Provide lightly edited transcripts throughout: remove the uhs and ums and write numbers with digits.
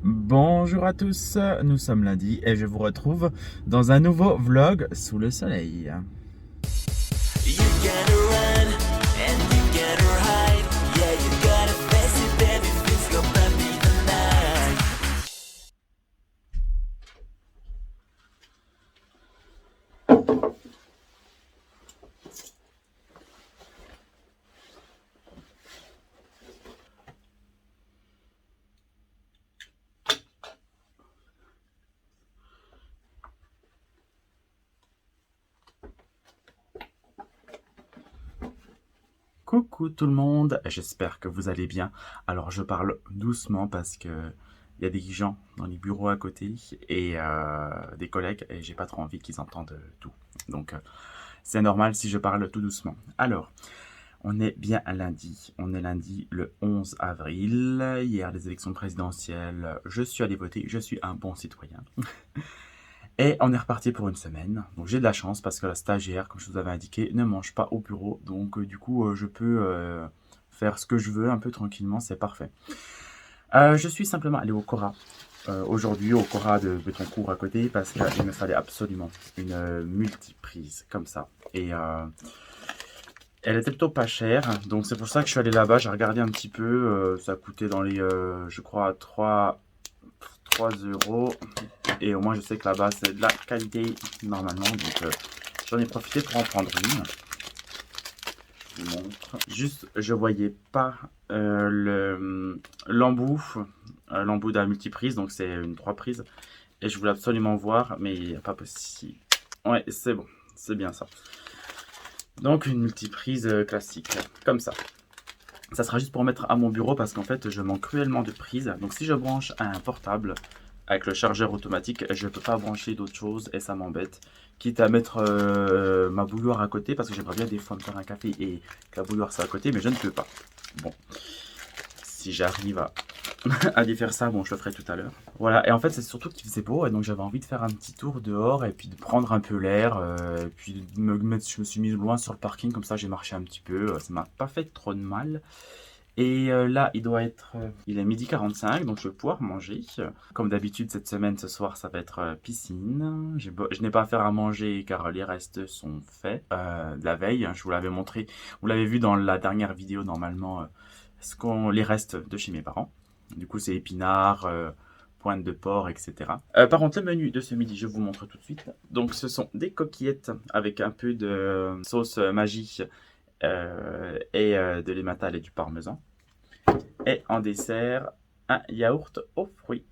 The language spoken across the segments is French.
Bonjour à tous, nous sommes lundi et je vous retrouve dans un nouveau vlog sous le soleil. You gotta run and you gotta hide. Yeah, you gotta face it, baby. Things gonna be the night. Coucou tout le monde, j'espère que vous allez bien. Alors je parle doucement parce que il y a des gens dans les bureaux à côté et des collègues et j'ai pas trop envie qu'ils entendent tout. Donc c'est normal si je parle tout doucement. Alors, on est bien lundi. On est lundi le 11 avril. Hier, les élections présidentielles. Je suis allé voter. Je suis un bon citoyen. Et on est reparti pour une semaine. Donc j'ai de la chance parce que la stagiaire, comme je vous avais indiqué, ne mange pas au bureau. Donc du coup, je peux faire ce que je veux un peu tranquillement. C'est parfait. Je suis simplement allé au Cora. Aujourd'hui, au Cora de Betoncourt à côté, parce qu'il me fallait absolument une multiprise comme ça. Et elle était plutôt pas chère, donc c'est pour ça que je suis allé là-bas. J'ai regardé un petit peu, ça coûtait dans les, je crois, 3 euros. Et au moins, je sais que là-bas, c'est de la qualité normalement. Donc, j'en ai profité pour en prendre une. Je vous montre. Juste, je voyais pas l'embout de la multiprise. Donc, c'est une 3 prises. Et je voulais absolument voir, mais il n'y a pas possible. Ouais, c'est bon. C'est bien ça. Donc, une multiprise classique, comme ça. Ça sera juste pour mettre à mon bureau parce qu'en fait, je manque cruellement de prises. Donc, si je branche un portable avec le chargeur automatique, je ne peux pas brancher d'autres choses et ça m'embête. Quitte à mettre ma bouilloire à côté parce que j'aimerais bien des fois me faire un café et que la bouilloire soit à côté, mais je ne peux pas. Bon, si j'arrive à défaire ça, bon, je le ferai tout à l'heure. Voilà, et en fait, c'est surtout qu'il faisait beau et donc j'avais envie de faire un petit tour dehors et puis de prendre un peu l'air. Et puis de me mettre, je me suis mis loin sur le parking, comme ça j'ai marché un petit peu. Ça m'a pas fait trop de mal. Et là, il est midi 45, donc je vais pouvoir manger. Comme d'habitude, cette semaine, ce soir, ça va être piscine. Je n'ai pas à faire à manger car les restes sont faits de la veille. Je vous l'avais montré, vous l'avez vu dans la dernière vidéo, normalement, les restes de chez mes parents. Du coup, c'est épinards, pointe de porc, etc. Par contre, le menu de ce midi, je vous montre tout de suite. Donc, ce sont des coquillettes avec un peu de sauce Maggi et de l'emmental et du parmesan. Et en dessert, un yaourt aux fruits,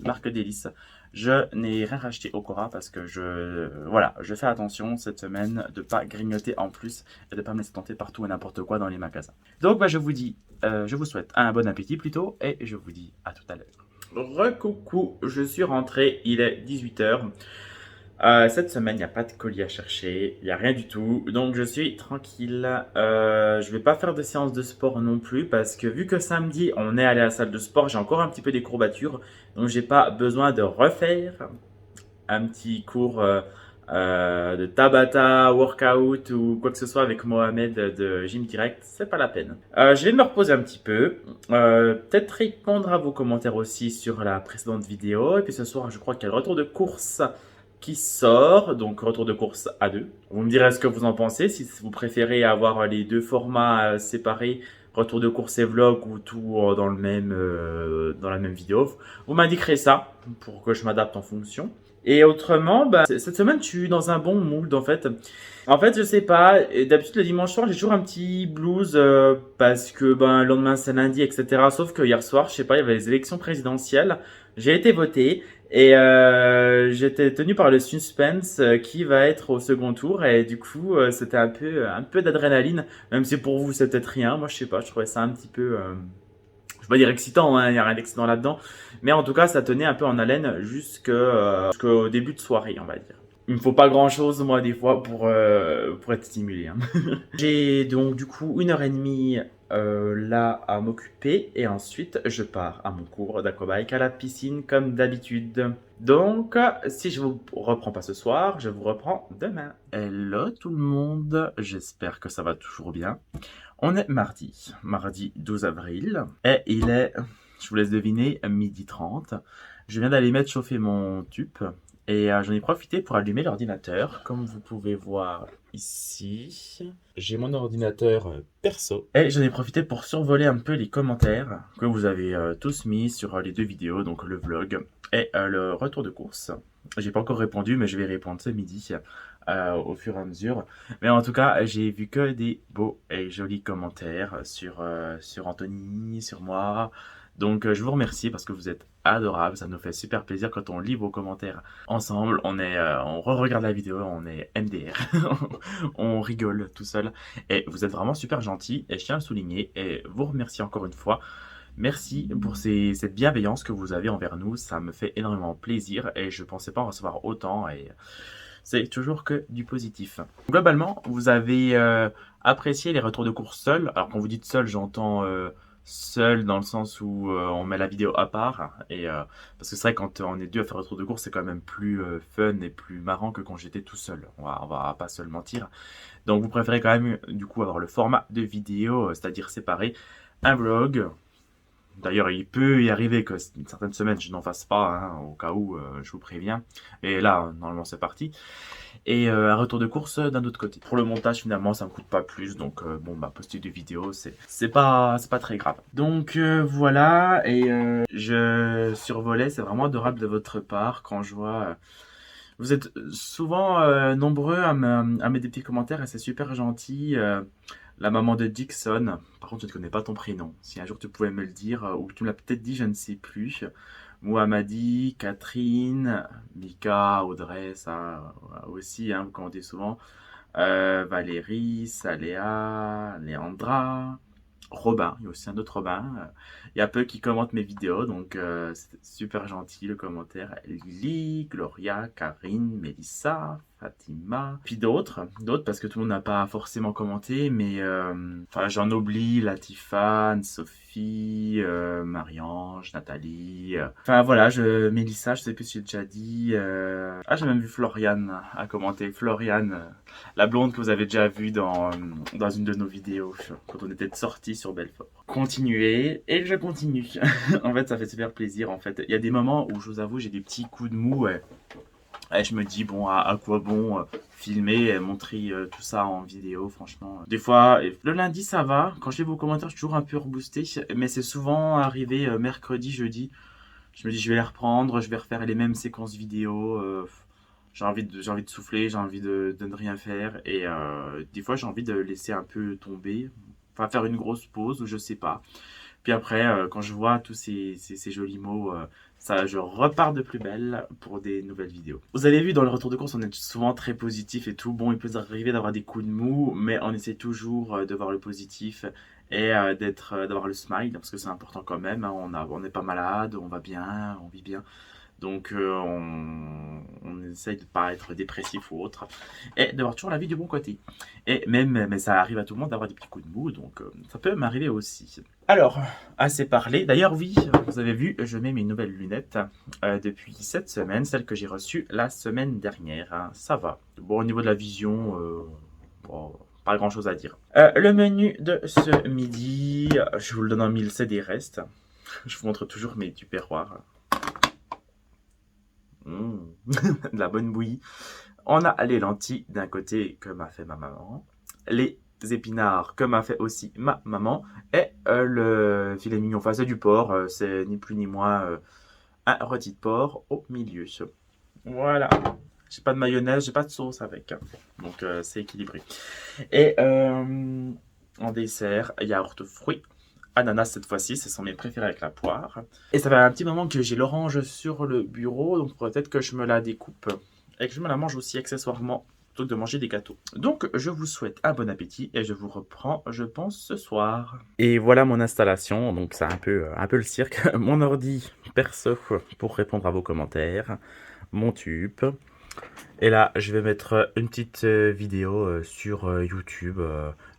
marque Délice. Je n'ai rien racheté au Cora parce que je fais attention cette semaine de ne pas grignoter en plus et de ne pas me laisser tenter partout et n'importe quoi dans les magasins. Donc je vous souhaite un bon appétit plutôt et je vous dis à tout à l'heure. Recoucou, je suis rentré, il est 18h. Cette semaine, il n'y a pas de colis à chercher, il n'y a rien du tout, donc je suis tranquille. Je vais pas faire de séance de sport non plus parce que vu que samedi on est allé à la salle de sport, j'ai encore un petit peu des courbatures, donc j'ai pas besoin de refaire un petit cours de Tabata, workout ou quoi que ce soit avec Mohamed de Gym Direct, c'est pas la peine. Je vais me reposer un petit peu, peut-être répondre à vos commentaires aussi sur la précédente vidéo, et puis ce soir je crois qu'il y a le retour de course qui sort, donc retour de course à deux. Vous me direz ce que vous en pensez, si vous préférez avoir les deux formats séparés, retour de course et vlog ou tout dans la même vidéo. Vous m'indiquerez ça pour que je m'adapte en fonction. Et autrement, cette semaine, je suis dans un bon mood en fait. En fait, je sais pas, d'habitude le dimanche soir, j'ai toujours un petit blues parce que le lendemain c'est lundi, etc. Sauf que hier soir, je sais pas, il y avait les élections présidentielles. J'ai été voté et j'étais tenu par le suspense qui va être au second tour et du coup, c'était un peu d'adrénaline, même si pour vous c'est peut-être rien. Moi, je sais pas, je trouvais ça un petit peu je vais pas dire excitant, hein, il n'y a rien d'excitant là-dedans. Mais en tout cas, ça tenait un peu en haleine jusqu'au début de soirée, on va dire. Il me faut pas grand-chose, moi, des fois, pour être stimulé, hein. J'ai donc, du coup, 1h30 là à m'occuper. Et ensuite, je pars à mon cours d'aquabike à la piscine, comme d'habitude. Donc, si je vous reprends pas ce soir, je vous reprends demain. Hello tout le monde, j'espère que ça va toujours bien. On est mardi 12 avril, et il est, Je vous laisse deviner, 12h30. Je viens d'aller mettre chauffer mon tube et j'en ai profité pour allumer l'ordinateur. Comme vous pouvez voir ici, j'ai mon ordinateur perso. Et j'en ai profité pour survoler un peu les commentaires que vous avez tous mis sur les 2 vidéos, donc le vlog et le retour de course. J'ai pas encore répondu, mais je vais répondre ce midi au fur et à mesure. Mais en tout cas, j'ai vu que des beaux et jolis commentaires sur Anthony, sur moi. Donc je vous remercie parce que vous êtes adorables, ça nous fait super plaisir quand on lit vos commentaires ensemble, on re-regarde la vidéo, on est MDR, on rigole tout seul et vous êtes vraiment super gentils et je tiens à le souligner et vous remercie encore une fois. Merci pour cette bienveillance que vous avez envers nous, ça me fait énormément plaisir et je pensais pas en recevoir autant et c'est toujours que du positif. Globalement, vous avez apprécié les retours de course seuls. Alors quand vous dites seul, j'entends seul dans le sens où on met la vidéo à part. Et, parce que c'est vrai quand on est 2 à faire retour de course, c'est quand même plus fun et plus marrant que quand j'étais tout seul. On va pas se le mentir. Donc vous préférez quand même du coup avoir le format de vidéo, c'est-à-dire séparer un vlog. D'ailleurs, il peut y arriver que certaines semaines je n'en fasse pas, hein, au cas où, je vous préviens. Et là, normalement, c'est parti. Et un retour de course d'un autre côté. Pour le montage, finalement, ça me coûte pas plus. Donc, bon, bah, poster des vidéos, c'est pas très grave. Donc, voilà. Et je survolais, c'est vraiment adorable de votre part quand je vois. Vous êtes souvent nombreux à mettre des petits commentaires et c'est super gentil. La maman de Dixon, par contre je ne connais pas ton prénom, si un jour tu pouvais me le dire, ou tu me l'as peut-être dit, je ne sais plus. Mohamadi, Catherine, Mika, Audrey, ça aussi, hein, vous commentez souvent. Valérie, Saléa, Léandra, Robin, il y a aussi un autre Robin. Il y a peu qui commentent mes vidéos, donc c'est super gentil le commentaire. Lily, Gloria, Karine, Mélissa, Fatima, puis d'autres parce que tout le monde n'a pas forcément commenté, mais enfin j'en oublie, Latifane, Sophie, Marie-Ange, Nathalie, enfin voilà, Mélissa, je sais plus si j'ai déjà dit, ah j'ai même vu Floriane à commenter, Floriane, la blonde que vous avez déjà vue dans une de nos vidéos, quand on était sortis sur Belfort. Continuez, et je continue, en fait ça fait super plaisir en fait, il y a des moments où je vous avoue j'ai des petits coups de mou, et je me dis, bon, à quoi bon filmer et montrer tout ça en vidéo, franchement. Des fois, le lundi, ça va. Quand je lis vos commentaires, je suis toujours un peu reboosté. Mais c'est souvent arrivé mercredi, jeudi. Je me dis, je vais les reprendre, je vais refaire les mêmes séquences vidéo. J'ai envie de souffler, j'ai envie de ne rien faire. Et des fois, j'ai envie de laisser un peu tomber. Enfin, faire une grosse pause, ou je sais pas. Puis après, quand je vois tous ces jolis mots, ça, je repars de plus belle pour des nouvelles vidéos. Vous avez vu, dans le retour de course, on est souvent très positif et tout. Bon, il peut arriver d'avoir des coups de mou, mais on essaie toujours de voir le positif et d'avoir le smile, parce que c'est important quand même. Hein. On n'est pas malade, on va bien, on vit bien. Donc on essaye de ne pas être dépressif ou autre. Et d'avoir toujours la vie du bon côté. Et mais ça arrive à tout le monde d'avoir des petits coups de mou. Donc ça peut m'arriver aussi. Alors, assez parlé. D'ailleurs, oui, vous avez vu, je mets mes nouvelles lunettes depuis cette semaine. Celles que j'ai reçues la semaine dernière. Hein. Ça va. Bon, au niveau de la vision, bon, pas grand chose à dire. Le menu de ce midi, je vous le donne en mille, c'est des restes. Je vous montre toujours mes tupperwares. De la bonne bouillie. On a les lentilles d'un côté que m'a fait ma maman, les épinards que m'a fait aussi ma maman et le filet mignon. Enfin, c'est du porc, c'est ni plus ni moins un rôti de porc au milieu. Voilà. J'ai pas de mayonnaise, j'ai pas de sauce avec, donc c'est équilibré. Et en dessert, yaourt fruits. Ananas cette fois-ci, ce sont mes préférés avec la poire. Et ça fait un petit moment que j'ai l'orange sur le bureau, donc peut-être que je me la découpe et que je me la mange aussi accessoirement plutôt que de manger des gâteaux. Donc je vous souhaite un bon appétit et je vous reprends, je pense, ce soir. Et voilà mon installation, donc c'est un peu le cirque. Mon ordi perso pour répondre à vos commentaires, mon tube. Et là, je vais mettre une petite vidéo sur YouTube.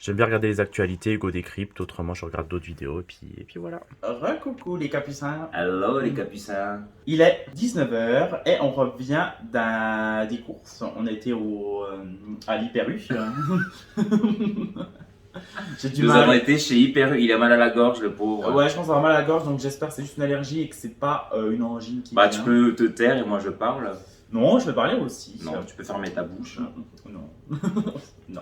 J'aime bien regarder les actualités, Hugo Décrypte. Autrement, je regarde d'autres vidéos. Et puis voilà. Recoucou les capucins. Hello les capucins. Il est 19h et on revient des courses. On était à l'Hyper U. J'ai du Nous avons mal. été chez Hyper U, il a mal à la gorge, le pauvre. Ouais, je pense avoir mal à la gorge, donc j'espère que c'est juste une allergie et que c'est pas une angine qui Bah, vient. tu peux te taire et moi je parle. Non, je vais parler aussi. Non, tu peux fermer ta bouche. Non. Non.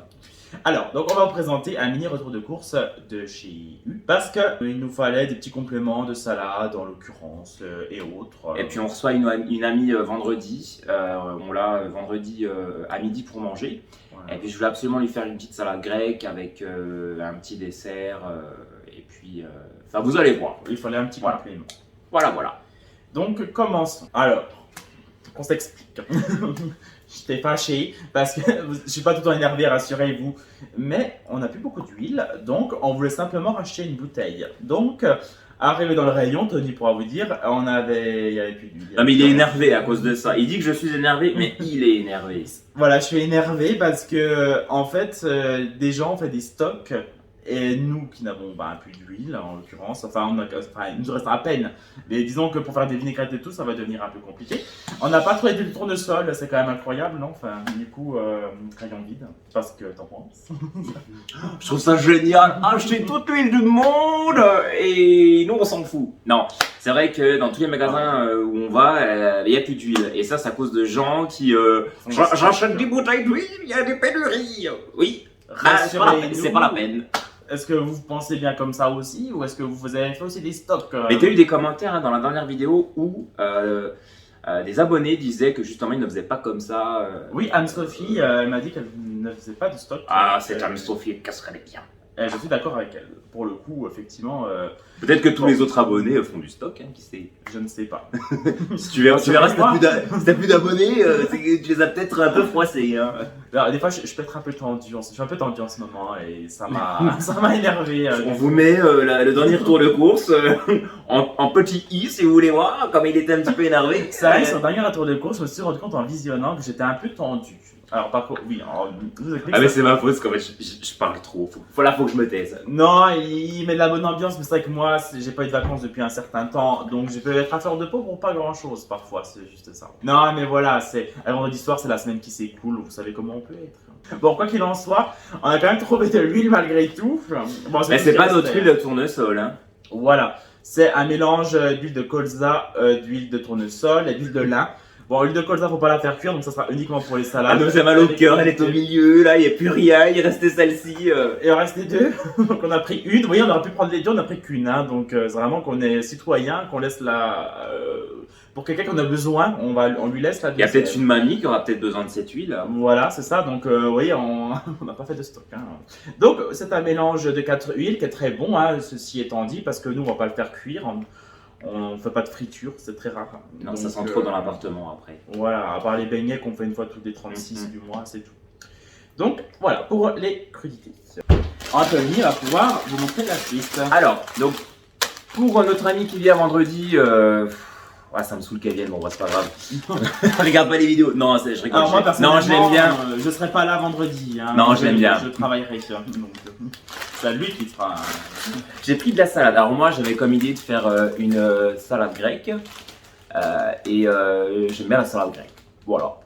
Alors, donc on va vous présenter un mini retour de course de chez U parce que il nous fallait des petits compléments de salade en l'occurrence et autres. Et puis on reçoit une amie vendredi. On l'a vendredi à midi pour manger. Voilà. Et puis je voulais absolument lui faire une petite salade grecque avec un petit dessert. Et puis, enfin vous allez voir. Il fallait un petit Voilà. complément. Voilà. Donc commençons. Alors, on s'explique. J'étais fâché parce que je suis pas tout le temps énervé, rassurez-vous. Mais on n'a plus beaucoup d'huile, donc on voulait simplement racheter une bouteille. Donc, arrivé dans le rayon, Tony pourra vous dire, il y avait plus d'huile. Non mais il est énervé à cause de ça. Il dit que je suis énervé, mais il est énervé. Voilà, je suis énervé parce que en fait, des gens ont fait des stocks et nous qui n'avons plus d'huile en l'occurrence, il nous reste à peine. Mais disons que pour faire des vinaigrettes et tout, ça va devenir un peu compliqué. On n'a pas trouvé d'huile tournesol, c'est quand même incroyable, non? Enfin, du coup, crayon vide. Parce que t'en penses? Je trouve ça génial. Acheter toute l'huile du monde et nous on s'en fout. Non, c'est vrai que dans tous les magasins où on va, il n'y a plus d'huile. Et ça, c'est à cause de gens qui... J'achète des bouteilles d'huile, il y a des pénuries. Oui, Rassurez-nous. c'est pas la peine. Est-ce que vous pensez bien comme ça aussi ou est-ce que vous avez fait aussi des stocks Mais tu as eu des commentaires dans la dernière vidéo où des abonnés disaient que justement ils ne faisaient pas comme ça. Oui, Anne-Sophie, elle m'a dit qu'elle ne faisait pas de stock. Ah, c'est Anne-Sophie, qu'est-ce bien. Et je suis d'accord avec elle. Pour le coup, effectivement, Peut-être que tous les autres abonnés font du stock, hein, qui sait. je ne sais pas. Si tu verras, si t'as plus d'abonnés, c'est que tu les as peut-être un peu froissés. Hein. Alors, des fois, je peux être un peu tendu. Je suis un peu tendu en ce moment et ça m'a énervé. On vous met le dernier tour de course en petit i si vous voulez voir, comme il était un petit peu énervé. C'est vrai que sur le dernier tour de course, je me suis rendu compte en visionnant que j'étais un peu tendu. Alors, par contre, oui, je vous explique Ah mais ça. c'est ma faute, parce qu'en fait je parle trop. Faut que je me taise. Non, il met de la bonne ambiance, mais c'est vrai que moi, j'ai pas eu de vacances depuis un certain temps, donc je peux être à fleur de peau pour pas grand chose parfois, c'est juste ça. Non, mais voilà, le vendredi soir, c'est la semaine qui s'écoule, vous savez comment on peut être. Bon, quoi qu'il en soit, on a quand même trouvé de l'huile malgré tout. Bon, Mais tout c'est ce pas qui notre restait. huile de tournesol. Hein. Voilà, c'est un mélange d'huile de colza, d'huile de tournesol et d'huile de lin. Bon, l'huile de colza, faut pas la faire cuire, donc ça sera uniquement pour les salades. Ah, nous j'ai mal au cœur, elle est au milieu, là, il n'y a plus rien, il restait celle-ci. Et il en restait deux, donc on a pris une. Vous voyez, on aurait pu prendre les deux, on n'a pris qu'une. Hein, donc c'est vraiment qu'on est citoyen, qu'on laisse la. Pour quelqu'un qu'on a besoin, on lui laisse la Il y a deuxième. peut-être une mamie qui aura peut-être besoin de cette huile. Voilà, c'est ça. Donc, vous voyez, on n'a pas fait de stock. Hein. Donc, c'est un mélange de 4 huiles qui est très bon, hein, ceci étant dit, parce que nous, on va pas le faire cuire. On ne fait pas de friture, c'est très rare. Non, Donc, ça sent trop dans l'appartement après. Voilà, à part les beignets qu'on fait une fois tous les 36 du mois, c'est tout. Donc, voilà, pour les crudités. Anthony va pouvoir vous montrer la suite. Alors, donc, pour notre ami qui vient vendredi, ouais, ça me saoule qu'elle vienne, bon, bah, c'est pas grave. Regarde pas les vidéos. Non, je rigole. Alors moi, personnellement, non, je l'aime bien. Je serai pas là vendredi. Hein, Non, je l'aime bien. Je travaillerai. Donc, c'est lui qui fera. J'ai pris de la salade. Alors moi, j'avais comme idée de faire une salade grecque. J'aime bien la salade grecque. Voilà.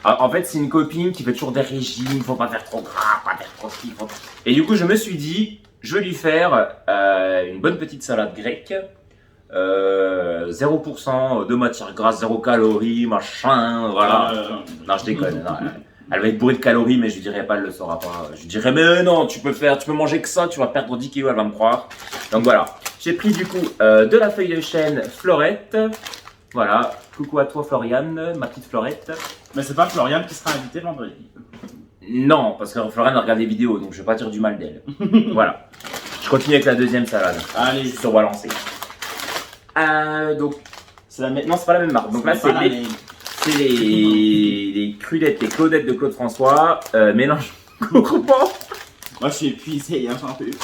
Alors, en fait, c'est une copine qui fait toujours des régimes. Faut pas faire trop gras, pas faire trop ci. Et du coup, je me suis dit, je vais lui faire une bonne petite salade grecque. 0% de matière grasse, 0 calories, machin, voilà. Non, je déconne. Non, elle va être bourrée de calories, mais je lui dirai pas, elle le saura pas. Je lui dirai, mais non, tu peux manger que ça, tu vas perdre 10 kilos, elle va me croire. Donc voilà. J'ai pris du coup de la feuille de chêne Florette. Voilà. Coucou à toi, Floriane, ma petite Florette. Mais c'est pas Florian qui sera invité vendredi. Non, parce que Floriane regarde les vidéos, donc je vais pas dire du mal d'elle. Voilà. Je continue avec la deuxième salade. Allez, Je suis surbalancé. Donc, non, c'est pas la même marque. Donc là, c'est les crudettes, les Claudettes de Claude François. Mélange. Comprends? Moi, je suis épuisé, hein, j'en peux plus.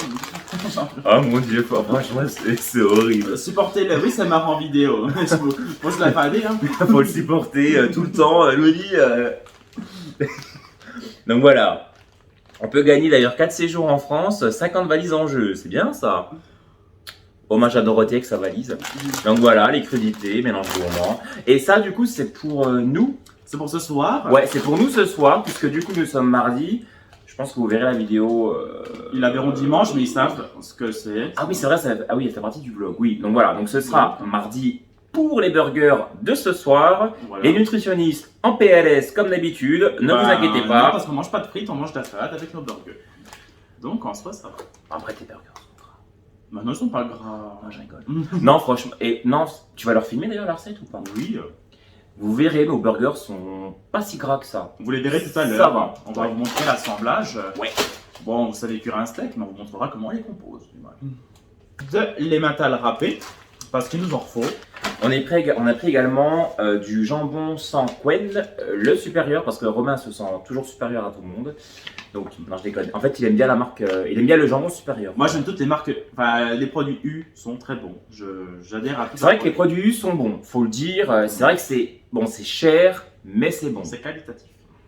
Oh mon dieu, franchement, c'est horrible. Supportez-le, oui, c'est marrant en vidéo. Faut se la fader, hein. Faut le supporter tout le temps, Louis. Donc voilà. On peut gagner d'ailleurs 4 séjours en France, 50 valises en jeu. C'est bien ça. Hommage à Dorothée avec sa valise. Donc voilà, les crudités, mélange gourmand. Et ça, du coup, c'est pour nous. C'est pour ce soir. Ouais, c'est pour nous ce soir, puisque du coup, nous sommes mardi. Je Je pense que vous verrez la vidéo. Ils la verront dimanche, mais ils savent ce que c'est. Ah oui, c'est vrai, ah oui, elle fait partie du vlog. Oui, donc voilà, donc ce sera mardi pour les burgers de ce soir. Voilà. Les nutritionnistes en PLS comme d'habitude, ne vous inquiétez Non, pas. parce qu'on mange pas de frites, on mange de la salade avec nos burgers. Donc en soi, ça va. Après tes burgers. Maintenant, ils sont pas gras. Moi je rigole. Non, franchement, et non, tu vas leur filmer d'ailleurs la recette ou pas? Oui. Vous verrez, nos burgers sont pas si gras que ça. Vous les verrez tout à l'heure. Ça va. On va Ouais. vous montrer l'assemblage. Ouais. Bon, vous savez cuire un steak, mais on vous montrera comment on les compose. De l'emmental râpé, parce qu'il nous en faut. On a pris également du jambon sans quen, le supérieur, parce que Romain se sent toujours supérieur à tout le monde. Donc, non, je déconne. En fait, il aime bien la marque, il aime bien le jambon supérieur. Moi, j'aime toutes les marques. Enfin, les produits U sont très bons. J'adhère à tout. C'est vrai que les produits U sont bons, faut le dire. C'est vrai que c'est bon, c'est cher, mais c'est bon. C'est qualitatif.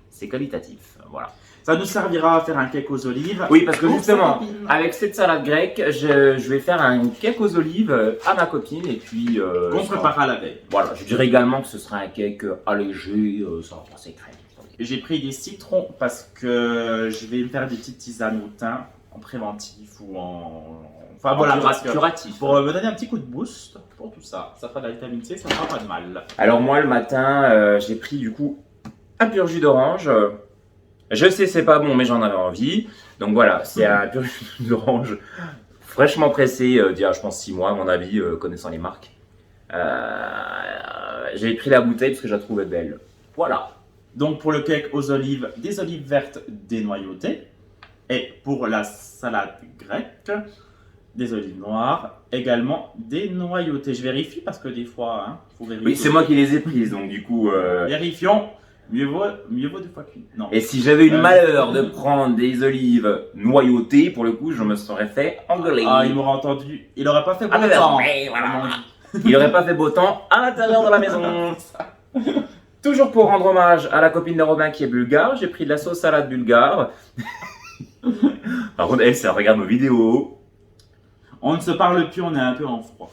C'est qualitatif, voilà. Ça nous servira à faire un cake aux olives. Oui, parce que Pour justement, sa copine. avec cette salade grecque, je vais faire un cake aux olives à ma copine et puis. Qu'on préparera la veille. Voilà, je dirais également que ce sera un cake allégé, sans passer crème. J'ai pris des citrons parce que je vais me faire des petites tisanes au thym en préventif ou en. Enfin voilà, parce que curatif. pour me donner un petit coup de boost pour tout ça. Ça fera de la vitamine C, ça ne fera pas de mal. Alors moi le matin, j'ai pris du coup un pur jus d'orange. Je sais c'est pas bon mais j'en avais envie. Donc voilà, c'est un pur jus d'orange fraîchement pressé d'il y a je pense 6 mois à mon avis, connaissant les marques. J'ai pris la bouteille parce que je la trouvais belle. Voilà. Donc pour le cake aux olives, des olives vertes dénoyautées. Et pour la salade grecque, des olives noires, également dénoyautées. Je vérifie parce que des fois, hein, faut vérifier. Oui, c'est moi qui les ai prises donc du coup. Vérifions. Mieux vaut deux fois qu'une. Non. Et si j'avais eu le malheur de prendre des olives noyautées, pour le coup, je me serais fait engueuler. Ah, il m'aurait entendu. Il aurait pas fait beau Ah, mais temps. mais voilà. Il n'aurait pas fait beau temps à l'intérieur de la maison. Toujours pour rendre hommage à la copine de Robin qui est bulgare, j'ai pris de la sauce salade bulgare. Par contre, elle, ça regarde nos vidéos. On ne se parle plus, on est un peu en froid.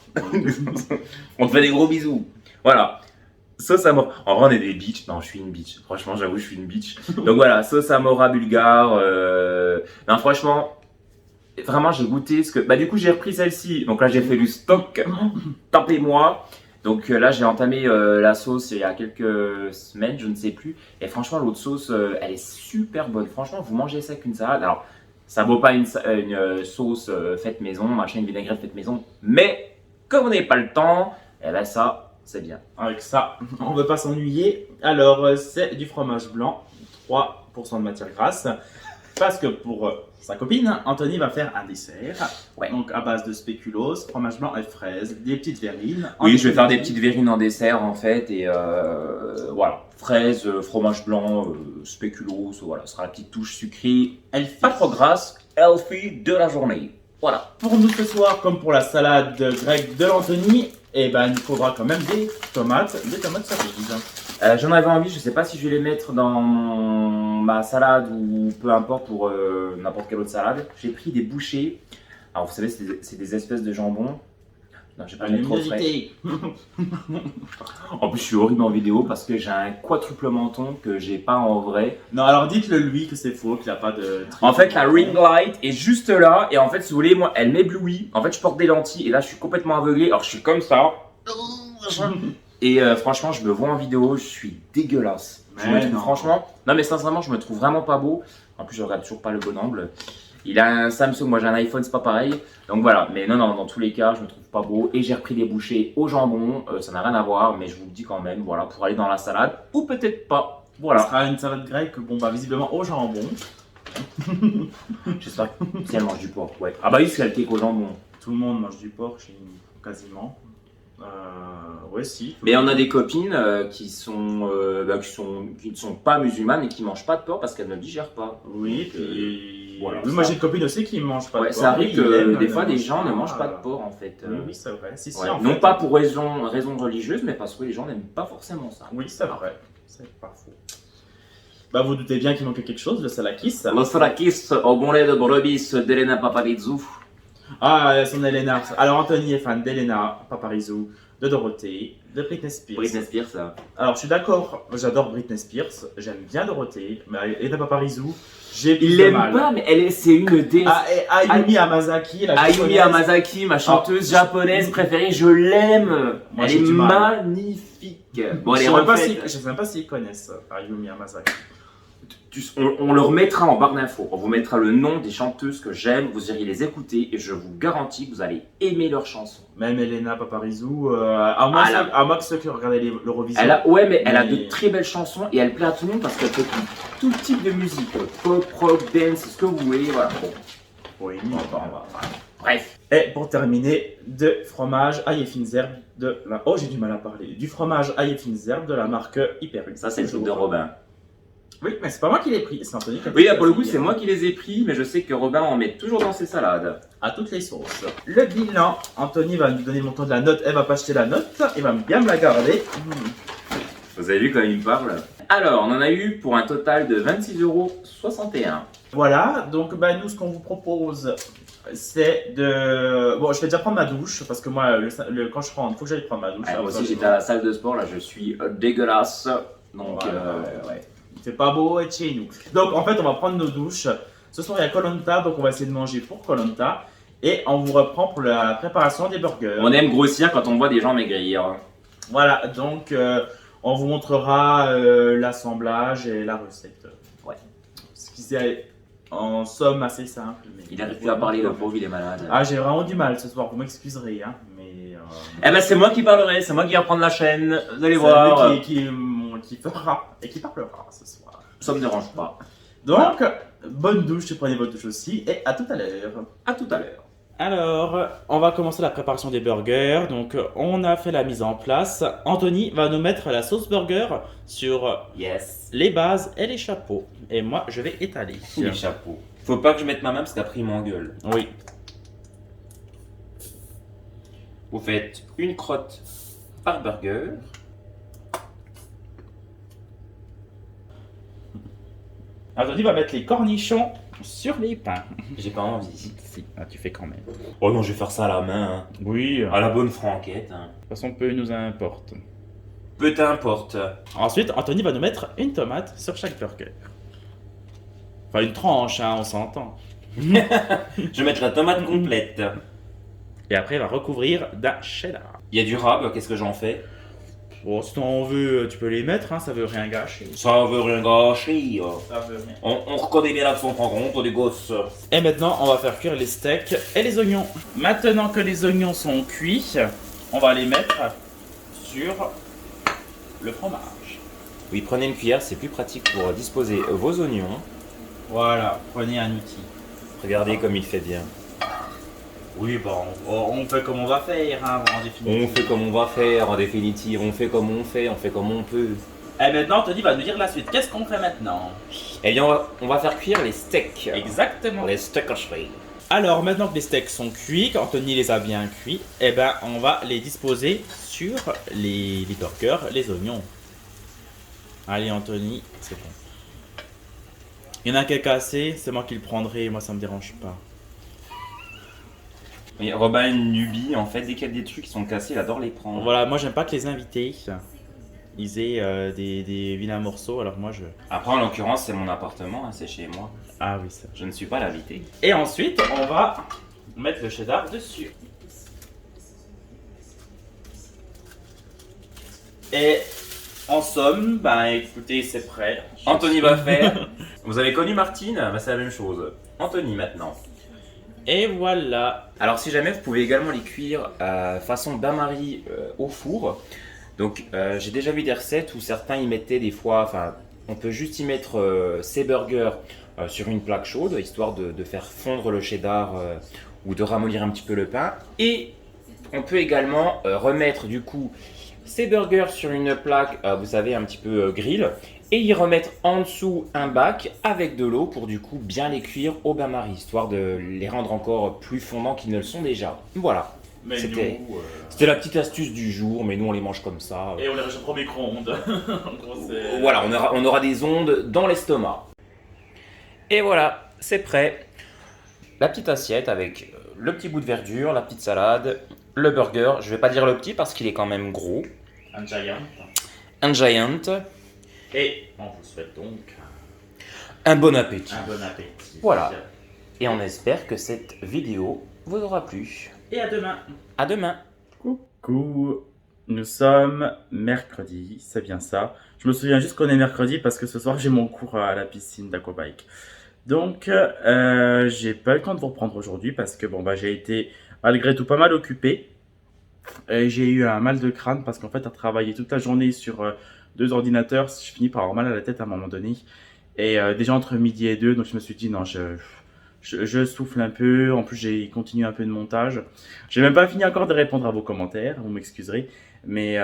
On te fait des gros bisous. Voilà. Sauce amora. En vrai, on est des bitches. Non, je suis une bitch. Franchement, j'avoue, je suis une bitch. Donc voilà, sauce amora bulgare. Non, franchement, vraiment, j'ai goûté ce que. Bah, du coup, j'ai repris celle-ci. Donc là, j'ai fait du stock. Tapez-moi. Donc là, j'ai entamé la sauce il y a quelques semaines, je ne sais plus. Et franchement, l'autre sauce, elle est super bonne. Franchement, vous mangez ça avec une salade. Alors, ça vaut pas une sauce faite maison, machin, une vinaigrette faite maison. Mais, comme on n'avait pas le temps, eh ben ça, c'est bien. Avec ça, on ne veut pas s'ennuyer. Alors, c'est du fromage blanc, 3% de matière grasse. Parce que pour sa copine, Anthony va faire un dessert. Ouais. Donc, à base de spéculoos, fromage blanc et fraises, des petites verrines. Oui, je vais faire des petites verrines en dessert en fait. Et voilà, fraises, fromage blanc, spéculoos, voilà, ce sera la petite touche sucrée. Healthy. Pas trop grasse, healthy de la journée. Voilà. Pour nous ce soir, comme pour la salade grecque de l'Anthony, eh ben, il nous faudra quand même des tomates cerises. J'en avais envie, je sais pas si je vais les mettre dans ma salade ou peu importe pour n'importe quelle autre salade. J'ai pris des bouchées. Alors vous savez, c'est des espèces de jambon. Non, j'ai pas mis trop frais. En plus, je suis horrible en vidéo parce que j'ai un quadruple menton que j'ai pas en vrai. Non, alors dites-le lui que c'est faux, qu'il n'y a pas de... En fait, la ring light est juste là et en fait, si vous voulez, moi, elle m'éblouit. En fait, je porte des lentilles et là, je suis complètement aveuglé. Alors, je suis comme ça. Et franchement, je me vois en vidéo, je suis dégueulasse. Je me Mais trouve, non. franchement, non mais sincèrement, je me trouve vraiment pas beau. En plus, je regarde toujours pas le bon angle. Il a un Samsung, moi j'ai un iPhone, c'est pas pareil. Donc voilà, mais non, dans tous les cas, je me trouve pas beau. Et j'ai repris des bouchées au jambon, ça n'a rien à voir, mais je vous le dis quand même, voilà, pour aller dans la salade, ou peut-être pas. Ce Voilà, sera une salade grecque, bon bah visiblement au jambon. j'espère que si elle mange du porc, ouais. Ah bah oui, c'est le cake au jambon. Tout le monde mange du porc chez nous, quasiment. Ouais, si. Mais on a des copines qui ne sont pas musulmanes et qui mangent pas de porc parce qu'elles ne digèrent pas. Oui, puis... voilà, oui, ça. moi j'ai une copine aussi qui ne mange pas Ouais, de porc. ça arrive Oui, que il aime, des fois mais des gens ne pas. mangent pas de porc en fait. Oui, oui, c'est vrai. Si, si, Ouais. en Non fait. pas pour raison religieuse, mais parce que les gens n'aiment pas forcément ça. Oui, c'est vrai. C'est pas faux. Bah, vous doutez bien qu'il manquait quelque chose, le salakis. Le salakis au bon lait de brebis d'Elena Paparizou. Ah, son Elena. Alors, Anthony est fan d'Elena Paparizou, de Dorothée, de Britney Spears. Britney Spears, ça. Alors, je suis d'accord, j'adore Britney Spears, j'aime bien Dorothée, mais Elena Paparizou, j'ai plus Il de l'aime mal. pas, mais c'est une des. Ah, et Ayumi Hamasaki, la Ayumi japonaise. Hamasaki, ma chanteuse japonaise préférée, je l'aime. Moi, Elle j'ai est du mal. magnifique. Bon, elle Je est sais même pas refaite. je sais même pas s'ils connaissent Ayumi Hamasaki. On le remettra en barre d'infos. On vous mettra le nom des chanteuses que j'aime. Vous iriez les écouter et je vous garantis que vous allez aimer leurs chansons. Même Elena Paparizou, à moins que ceux qui regardaient l'Eurovision. Ouais, mais elle a Mais- de très belles chansons et elle plaît à tout le monde parce qu'elle fait tout type de musique. Pop, rock, dance, ce que vous voulez. Voilà. Bon. Oui, Bref. Et pour terminer, de fromage Aïe Finzer de la... Oh, j'ai du mal à parler. Du fromage Aïe Finzer de la marque Hyper U. Ça, c'est le truc de Robin. Oui, mais c'est pas moi qui l'ai pris, c'est Anthony qui a Oui, pris là, pour le coup, ça. c'est moi qui les ai pris, mais je sais que Robin en met toujours dans ses salades. À toutes les sauces. Le bilan, Anthony va nous donner le montant de la note, elle va pas acheter la note, il va bien me la garder. Vous avez vu comme il me parle? Alors, on en a eu pour un total de 26,61 €. Voilà, donc bah, nous ce qu'on vous propose, c'est de... Bon, je vais déjà prendre ma douche, parce que moi, quand je rentre, il faut que j'aille prendre ma douche. Ah, moi aussi, absolument. j'étais à la salle de sport, là, je suis dégueulasse. Donc, Voilà. ouais. Il fait pas beau être chez nous. Donc en fait, on va prendre nos douches. Ce soir, il y a Koh Lanta, donc on va essayer de manger pour Koh Lanta. Et on vous reprend pour la préparation des burgers. On aime grossir quand on voit des gens maigrir. Voilà, donc on vous montrera l'assemblage et la recette. Ouais. Ce qui est en somme assez simple. Mais Il n'arrive plus à parler, le pauvre, il est malade. Ah, j'ai vraiment du mal ce soir, vous m'excuserez. Hein, mais Eh ben, c'est moi qui parlerai, c'est moi qui vais reprendre la chaîne. Vous allez c'est voir. lui qui fera et qui parlera ce soir. Ça me dérange pas. Donc, bonne douche, prenez votre douche aussi et à tout à l'heure. À tout à l'heure. Alors, on va commencer la préparation des burgers. Donc, on a fait la mise en place. Anthony va nous mettre la sauce burger sur Yes. les bases et les chapeaux. Et moi, je vais étaler. Les chapeaux. Faut pas que je mette ma main parce qu'après il m'engueule. Oui. Vous faites une crotte par burger. Anthony va mettre les cornichons sur les pains. J'ai pas envie. Si, ah, tu fais quand même. Oh non, je vais faire ça à la main. Oui. De À la bonne franquette. toute façon, peu nous importe. Peu t'importe. Ensuite, Anthony va nous mettre une tomate sur chaque burger. Enfin, une tranche, hein, on s'entend. Je vais mettre la tomate complète. Et après, il va recouvrir d'un cheddar. Il y a du rab, qu'est-ce que j'en fais? Bon, si t'en veux, tu peux les mettre, hein, ça veut rien gâcher. Ça veut rien gâcher. Ça veut rien. On reconnaît bien l'accent franc-comte des gosses. Et maintenant, on va faire cuire les steaks et les oignons. Maintenant que les oignons sont cuits, on va les mettre sur le fromage. Oui, prenez une cuillère, c'est plus pratique pour disposer vos oignons. Voilà, prenez un outil. Regardez comme il fait bien. Oui, bon, on fait comme on va faire, hein, en définitive. On fait comme on va faire, en définitive. On fait comme on fait, on fait comme on peut. Et maintenant, Anthony va nous dire la suite. Qu'est-ce qu'on fait maintenant? Eh bien, on va faire cuire les steaks. Exactement. Les steaks hachés. Alors, maintenant que les steaks sont cuits, qu'Anthony les a bien cuits, eh ben, on va les disposer sur les burgers, les oignons. Allez, Anthony, c'est bon. Il y en a qui est cassé, c'est moi qui le prendrai, moi ça me dérange pas. Oui, Robin a une nubie, en fait, dès qu'il y a des trucs qui sont cassés, il adore les prendre. Voilà, moi j'aime pas que les invités ils aient des vilains morceaux, alors moi je... Après, en l'occurrence, c'est mon appartement, hein, c'est chez moi. Ah oui, ça. Je ne suis pas l'invité. Et ensuite, on va mettre le cheddar dessus. Et en somme, ben écoutez, c'est prêt. Anthony va faire. Vous avez connu Martine? Bah, c'est la même chose. Anthony maintenant. Et voilà. Alors si jamais vous pouvez également les cuire façon bain-marie au four. Donc j'ai déjà vu des recettes où certains y mettaient des fois, enfin on peut juste y mettre ces burgers sur une plaque chaude, histoire de faire fondre le cheddar ou de ramollir un petit peu le pain. Et on peut également remettre du coup ces burgers sur une plaque, vous savez, un petit peu grill, et y remettre en dessous un bac avec de l'eau pour du coup bien les cuire au bain-marie, histoire de les rendre encore plus fondants qu'ils ne le sont déjà. Voilà. Mais C'était- nous, C'était la petite astuce du jour, mais nous on les mange comme ça. et on les rejette au micro-ondes. En gros, c'est- Voilà, on aura des ondes dans l'estomac. Et voilà, c'est prêt. La petite assiette avec le petit bout de verdure, la petite salade le burger. Je vais pas dire le petit parce qu'il est quand même gros. Un giant. Un giant. Et on vous souhaite donc Un bon appétit. un bon appétit. Voilà. Et on espère que cette vidéo vous aura plu. Et à demain. À demain. Coucou, nous sommes mercredi, c'est bien ça. Je me souviens juste qu'on est mercredi parce que ce soir j'ai mon cours à la piscine d'aquabike. Donc j'ai pas eu le temps de vous reprendre aujourd'hui parce que bon bah j'ai été malgré tout pas mal occupé. J'ai eu un mal de crâne parce qu'en fait à travailler toute la journée sur 2 ordinateurs, je finis par avoir mal à la tête à un moment donné. Et déjà entre midi et 2, donc je me suis dit non, je souffle un peu. En plus, j'ai continué un peu de montage. J'ai même pas fini encore de répondre à vos commentaires, vous m'excuserez. Mais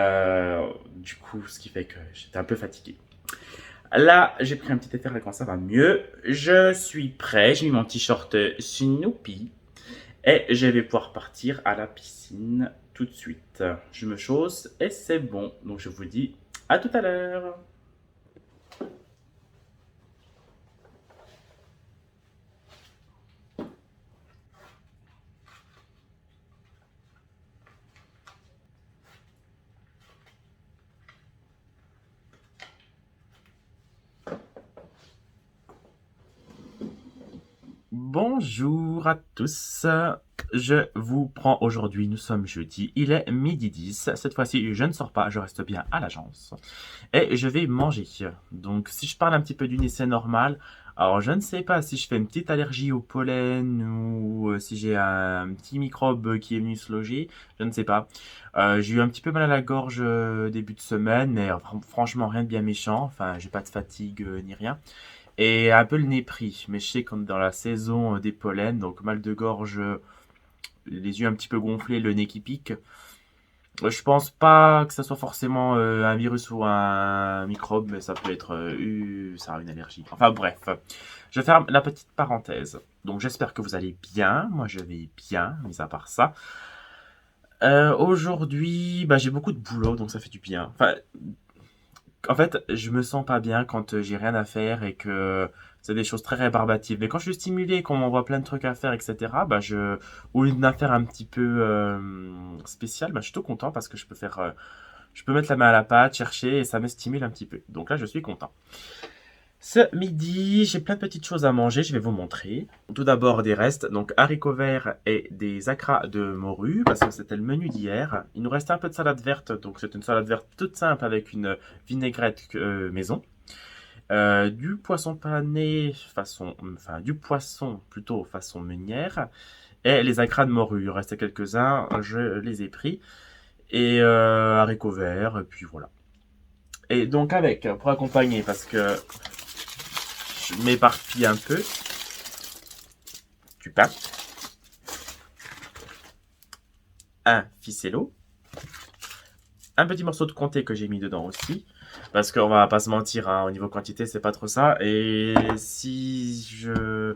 du coup, ce qui fait que j'étais un peu fatigué. Là, j'ai pris un petit effet quand ça va mieux. Je suis prêt, j'ai mis mon t-shirt Snoopy. Et je vais pouvoir partir à la piscine tout de suite. Je me chausse et c'est bon. Donc je vous dis à tout à l'heure. Bonjour à tous, je vous prends aujourd'hui, nous sommes jeudi, il est midi 10, cette fois-ci je ne sors pas, je reste bien à l'agence et je vais manger. Donc si je parle un petit peu du nez c'est normal, alors je ne sais pas si je fais une petite allergie au pollen ou si j'ai un petit microbe qui est venu se loger, je ne sais pas. J'ai eu un petit peu mal à la gorge début de semaine, mais franchement rien de bien méchant, enfin j'ai pas de fatigue ni rien. Et un peu le nez pris, mais je sais qu'on est dans la saison des pollens, donc mal de gorge, les yeux un petit peu gonflés, le nez qui pique. Je pense pas que ça soit forcément un virus ou un microbe, mais ça peut être ça a une allergie. Enfin bref, je ferme la petite parenthèse. Donc j'espère que vous allez bien, moi je vais bien, mis à part ça. Aujourd'hui, bah, j'ai beaucoup de boulot, donc ça fait du bien. Enfin, en fait, je me sens pas bien quand j'ai rien à faire et que c'est des choses très rébarbatives. Mais quand je suis stimulé, qu'on m'envoie plein de trucs à faire, etc., bah au lieu d'une affaire un petit peu spéciale, bah, je suis tout content parce que je peux mettre la main à la pâte, chercher et ça me stimule un petit peu. Donc là, je suis content. Ce midi, j'ai plein de petites choses à manger, je vais vous montrer. Tout d'abord des restes, donc haricots verts et des acras de morue, parce que c'était le menu d'hier. Il nous restait un peu de salade verte, donc c'est une salade verte toute simple avec une vinaigrette maison. Du poisson pané du poisson plutôt façon meunière. Et les acras de morue, il en restait quelques-uns, je les ai pris. Et haricots verts, et puis voilà. Et donc pour accompagner, parce que je m'éparpille un peu, du pain, un ficello, un petit morceau de comté que j'ai mis dedans aussi, parce qu'on va pas se mentir, hein, au niveau quantité c'est pas trop ça, et si je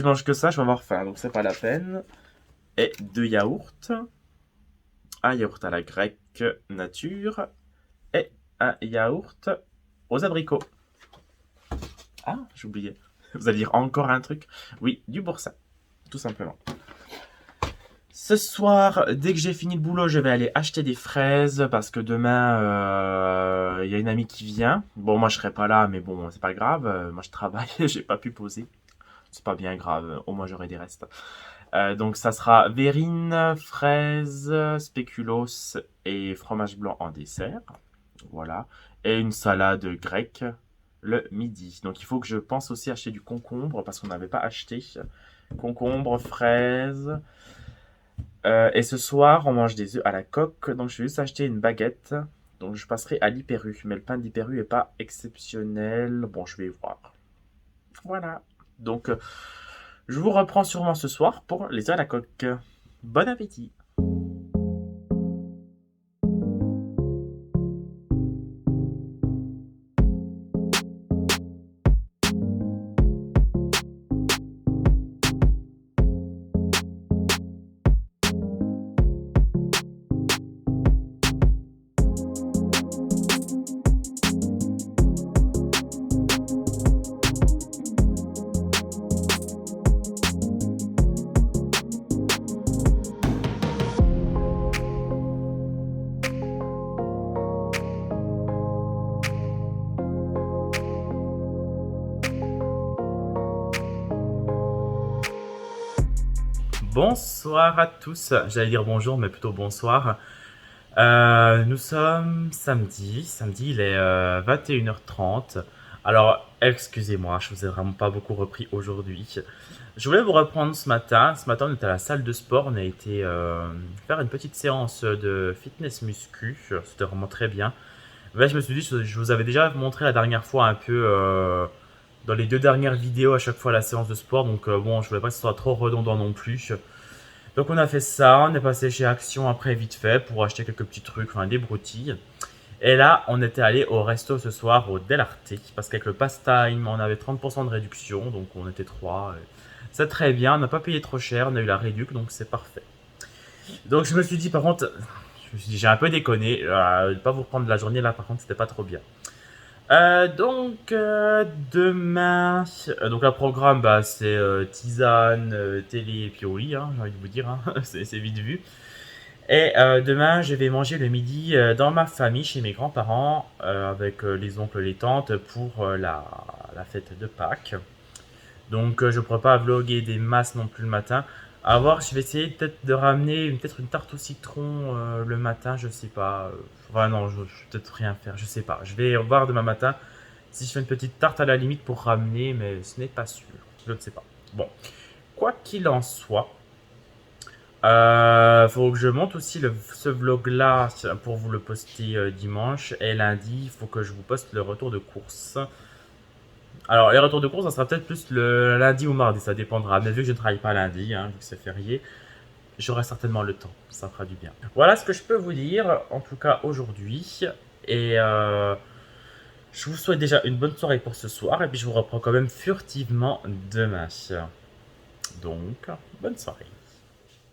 mange que ça je vais avoir faim, donc c'est pas la peine. Et 2 yaourts, un yaourt à la grecque nature et un yaourt aux abricots. Ah, j'oubliais. Vous allez dire encore un truc? Oui, du boursin, tout simplement. Ce soir, dès que j'ai fini le boulot, je vais aller acheter des fraises parce que demain, y a une amie qui vient. Bon, moi je serai pas là, mais bon, c'est pas grave. Moi je travaille, j'ai pas pu poser. C'est pas bien grave, au moins j'aurai des restes. Donc ça sera verrine, fraises, spéculoos et fromage blanc en dessert. Voilà. Et une salade grecque le midi. Donc il faut que je pense aussi acheter du concombre parce qu'on n'avait pas acheté. Concombre, fraises. Et ce soir, on mange des œufs à la coque. Donc je vais juste acheter une baguette. Donc je passerai à l'Hyper U. Mais le pain d'Hyper U n'est pas exceptionnel. Bon, je vais voir. Voilà. Donc je vous reprends sûrement ce soir pour les œufs à la coque. Bon appétit! Bonsoir à tous, j'allais dire bonjour mais plutôt bonsoir. Nous sommes samedi, il est 21h30. Alors excusez-moi, je vous ai vraiment pas beaucoup repris aujourd'hui. Je voulais vous reprendre ce matin. Ce matin on était à la salle de sport, on a été faire une petite séance de fitness muscu, c'était vraiment très bien. Mais je me suis dit, je vous avais déjà montré la dernière fois un peu dans les 2 dernières vidéos à chaque fois la séance de sport, donc bon, je voulais pas que ce soit trop redondant non plus. Donc on a fait ça, on est passé chez Action après vite fait pour acheter quelques petits trucs, enfin des broutilles. Et là, on était allé au resto ce soir au Del Arte, parce qu'avec le pastime, on avait 30% de réduction, donc on était 3. C'est très bien, on n'a pas payé trop cher, on a eu la réduc, donc c'est parfait. Donc je me suis dit, par contre, j'ai un peu déconné, de pas vous reprendre la journée là, par contre, c'était pas trop bien. Demain, donc le programme, bah, c'est tisane, télé et puis au lit, hein, j'ai envie de vous dire, hein, c'est vite vu. Et demain, je vais manger le midi dans ma famille, chez mes grands-parents, avec les oncles et les tantes pour la fête de Pâques. Donc je ne pourrai pas vlogger des masses non plus le matin. À voir, je vais essayer peut-être de ramener peut-être une tarte au citron le matin, je sais pas. Enfin non, je vais peut-être rien faire, je sais pas. Je vais voir demain matin si je fais une petite tarte à la limite pour ramener, mais ce n'est pas sûr. Je ne sais pas. Bon, quoi qu'il en soit, faut que je monte aussi ce vlog-là pour vous le poster dimanche. Et lundi, il faut que je vous poste le retour de course. Alors, les retours de course, ça sera peut-être plus le lundi ou mardi, ça dépendra. Mais vu que je ne travaille pas lundi, hein, vu que c'est férié, j'aurai certainement le temps. Ça fera du bien. Voilà ce que je peux vous dire, en tout cas aujourd'hui. Et je vous souhaite déjà une bonne soirée pour ce soir. Et puis, je vous reprends quand même furtivement demain. Donc, bonne soirée.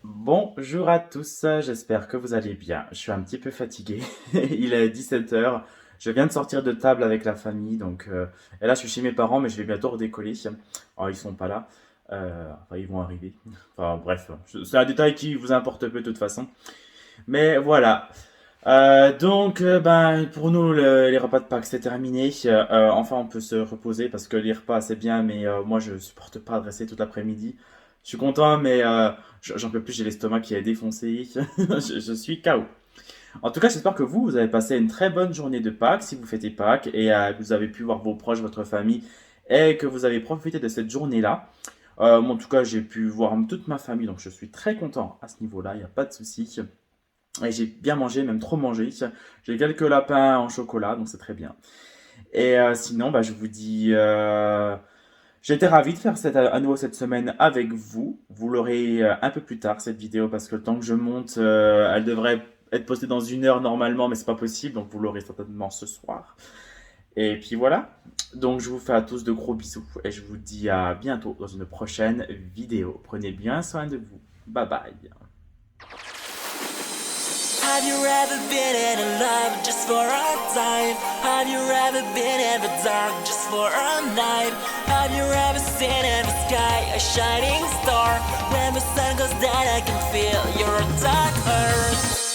Bonjour à tous, j'espère que vous allez bien. Je suis un petit peu fatigué. Il est 17h. Je viens de sortir de table avec la famille, donc et là je suis chez mes parents, mais je vais bientôt redécoller. Alors ils sont pas là, enfin ils vont arriver. Enfin bref, c'est un détail qui vous importe peu de toute façon. Mais voilà. Ben pour nous les repas de Pâques c'est terminé. Enfin on peut se reposer parce que les repas c'est bien, mais moi je supporte pas de rester toute l'après-midi. Je suis content, mais j'en peux plus. J'ai l'estomac qui est défoncé. je suis KO. En tout cas, j'espère que vous avez passé une très bonne journée de Pâques, si vous fêtez Pâques, et que vous avez pu voir vos proches, votre famille, et que vous avez profité de cette journée-là. Moi, en tout cas, j'ai pu voir toute ma famille, donc je suis très content à ce niveau-là, il n'y a pas de souci. Et j'ai bien mangé, même trop mangé. J'ai quelques lapins en chocolat, donc c'est très bien. Et sinon, bah, je vous dis... J'ai été ravi de faire à nouveau cette semaine avec vous. Vous l'aurez un peu plus tard, cette vidéo, parce que le temps que je monte, elle devrait être postée dans 1 heure normalement, mais c'est pas possible, donc vous l'aurez certainement ce soir. Et puis voilà, donc je vous fais à tous de gros bisous, et je vous dis à bientôt dans une prochaine vidéo. Prenez bien soin de vous. Bye bye. Have you ever been in love just for a time? Have you ever been in the dark just for a night? Have you ever seen in the sky a shining star? When the sun goes down I can feel your dark earth.